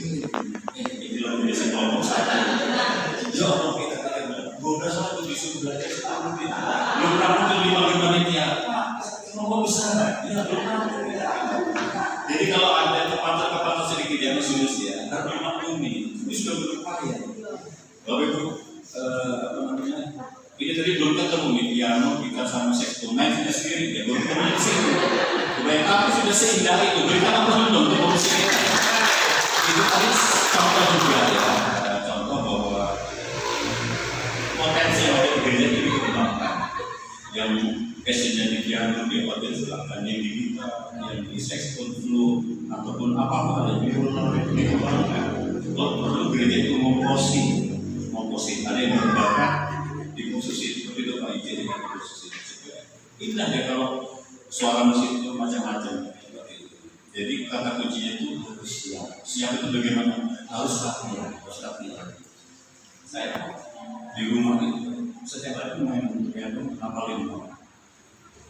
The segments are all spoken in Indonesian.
Ini lagu biasa ngomong saja. Ya Allah kita katakan 12 waktu disuruh belajar setahun ini. Belum rampung 5 menit ya. Ngomong besar, ya belum rampung. Jadi kalau ada kepatah sedikit yang serius ya, ntar 50 menit. Ini sudah berupaya. Bapak Ibu, apa namanya? Ini tadi belum ketemu nih piano, gitar sama saxophone. Main sudah sendiri ya, belum ketemu di sini. Kebanyakan tapi sudah seindah itu. Berikan apa dulu untuk musik kita. Itu tadi contoh juga ya, contoh bahwa potensi yang ada di gereja ini dikembangkan. Yang passionnya di piano, di organ silakan, yang di gitar, yang di saxophone, flute, ataupun apa-apa yang dikembangkan. Kalau perlu gereja itu komposit, ada yang berbakat di khususin, seperti itu Pak Ije dengan khususin juga. Indah ya kalau suara musik itu macam-macam. Jadi kata kuncinya itu harus siap. Siap itu bagaimana? Harus latihan. Saya di rumah itu setiap hari main piano, hafalin.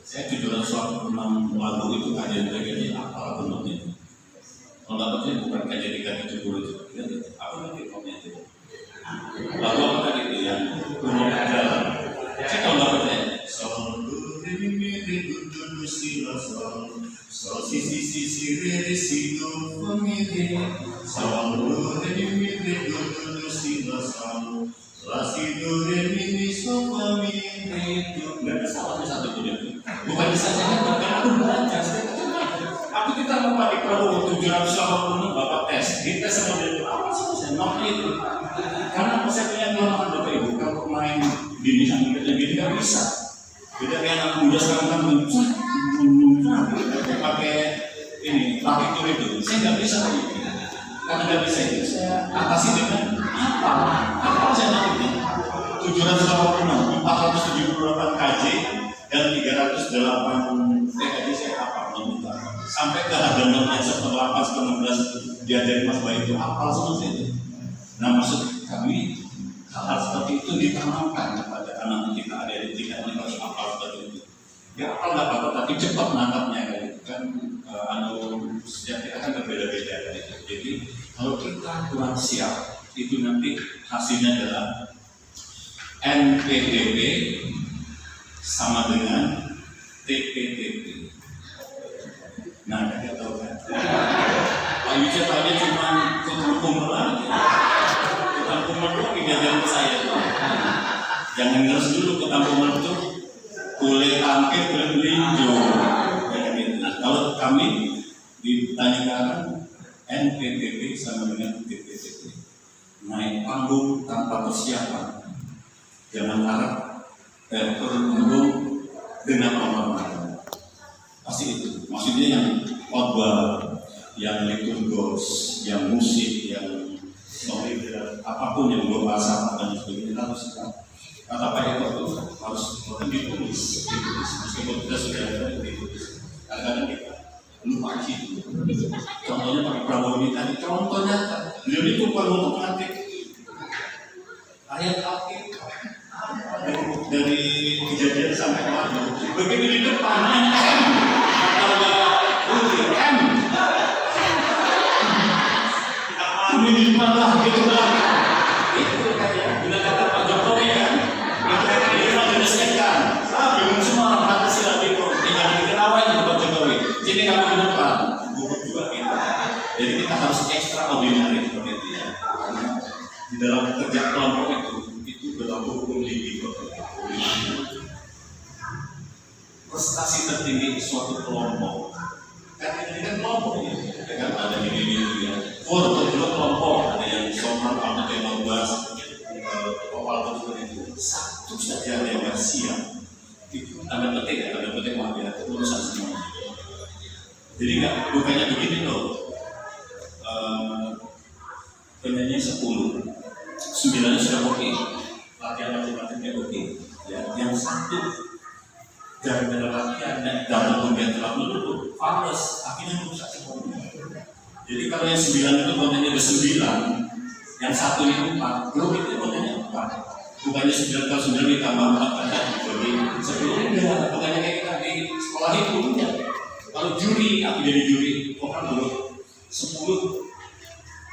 Saya jujuran suatu 6 lagu itu kajian lagi hafal penutnya. Kalau dapatnya bukan kajian 370 itu, apa nanti komnya itu? Lagu apa tadi itu yang umum adalah? Saya kalau dapatnya sol do re mi re do do si la sol sol si si si si re si do fa mi re sol do re mi re do do si la sol la si do re mi so fa mi re do. Nggak ada salahnya satu itu. Bukan bisa saya bahkan aku belajar. Aku kita mau pakai Prabowo 780 Bapak tes, di tes sama dia itu apa sih saya nol itu. Karena saya punya kelemahan Bapak Ibu kalau main gini sambil gini nggak bisa. Beda kayak anak muda sekarang kan pakai ini partitur itu, saya nggak bisa lagi. Karena nggak bisa itu saya atasi dengan apa saya nanti 780, 478 kj dan 308 TKJ saya hafal sampai ke halaman ayat 18-19 diajari Mas Bayu itu hafal semua itu. Nah maksud kami hal-hal seperti itu ditanamkan kepada anak kita, adik-adik kita ini harus hafal seperti itu. Ya hafal nggak apa-apa tapi cepat menangkapnya kan setiap kita kan berbeda-beda gitu. Jadi kalau kita kurang siap itu nanti hasilnya adalah NPTP sama dengan TPTP. Nah, kita tahu kan? Pak Yudha tanya cuma kumpul lagi. Kumpul lagi diajarin saya. Jangan ngeres dulu kumpul itu kulit angke, kulit melinjo. Kalau kami ditanyakan NPTP sama dengan TPTP. Naik panggung tanpa persiapan. Jangan harap berhubung dengan orang-orang. Pasti itu. Maksudnya yang khotbah, yang liturgos, yang musik, yang apapun yang berbahasa dan sebagainya harus kata Pak Eko itu harus ditulis. Meskipun kita sudah ada ditulis. Kadang-kadang kita lupa gitu. Contohnya pakai Prabowo ini tadi. Contohnya beliau itu bukan untuk mengatik ayat Alkitab dari Kejadian sampai Wahyu. Begitu di depan ini dimana gitu lah. Itu kayak bila kata Pak Jokowi kan, kita menyelesaikan. Bingung semua orang Pancasila itu. Tinggal diketawain dengan Pak Jokowi. Jadi kamu ke depan, buku juga kita. Jadi kita harus extraordinary seperti itu ya. Karena di dalam kerja kelompok itu dalam hukum tinggi. Prestasi tertinggi suatu kelompok. Kan ini kan kelompok ya. Kan ada ini ya. Foto juga kelompok, ada yang sopran, ada yang 15, kopal seperti itu. Satu saja yang nggak siap, itu tanda petik wah ya urusan semua. Jadi bukannya begini loh. Penyanyi 10, 9 sudah oke, latihan macam-macamnya oke. Ya, yang satu gara-gara latihan dan kemudian telah melulu, fals, akhirnya merusak semuanya. Jadi kalau yang 9 itu kontennya ada 9, yang satu itu 4, grup itu kontennya 4. Bukannya 9 kalau 9 ditambah 4 kan jadi 10 enggak, bukannya kayak kita di sekolah itu enggak. Kalau juri, aku jadi juri, orang dulu 10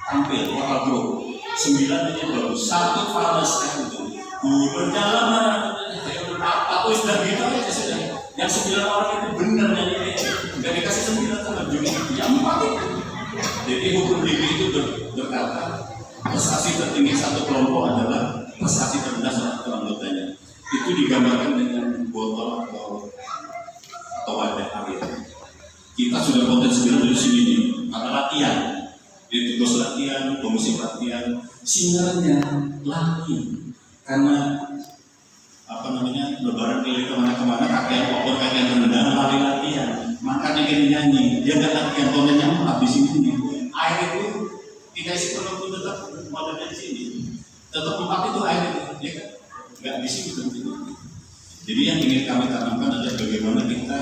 tampil vokal bro 9 aja bagus, 1 fals itu berjalan aku sudah gitu aja sudah. Yang 9 orang itu benar nyanyi, nggak dikasih 9 sama Juni, yang 4 itu. Jadi hukum Libi itu berkata prestasi tertinggi satu kelompok adalah prestasi terendah satu anggotanya. Itu digambarkan dengan botol atau wadah air. Kita sudah konten 9 dari sini nih, ada latihan, di tugas latihan, komisi latihan, sinarnya lagi karena lebaran keliling kemana-kemana, kakek popor, kakek rendang, lari latihan, makanya dia nyanyi, dia nggak latihan kontennya habis ini. Air itu kita isi perut itu tetap modelnya di sini, tetap 4 itu air itu, dia kan nggak di sini tentu. Jadi yang ingin kami tanamkan adalah bagaimana kita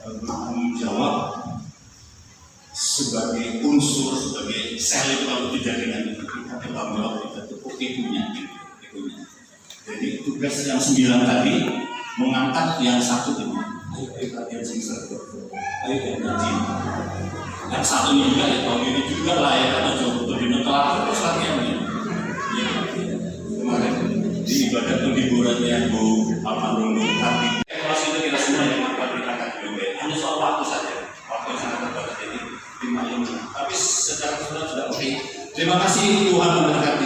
bertanggung jawab sebagai unsur, sebagai sel itu kalau jaringan itu kita bertanggung jawab, kita tuh punya. Jadi tugas yang 9 tadi mengangkat yang 1 ini. Ayo latihan singser. Ayo latihan. Yang 1 juga ya tahun ini juga lah ya karena coba di terakhir terus latihannya. Ya, kemarin di ibadah penghiburannya Bu Almarhum tapi kelas itu kita semua yang berangkat juga. Hanya soal waktu saja. Waktu yang sangat terbatas jadi 5 ini. Tapi secara keseluruhan sudah oke. Terima kasih Tuhan memberkati.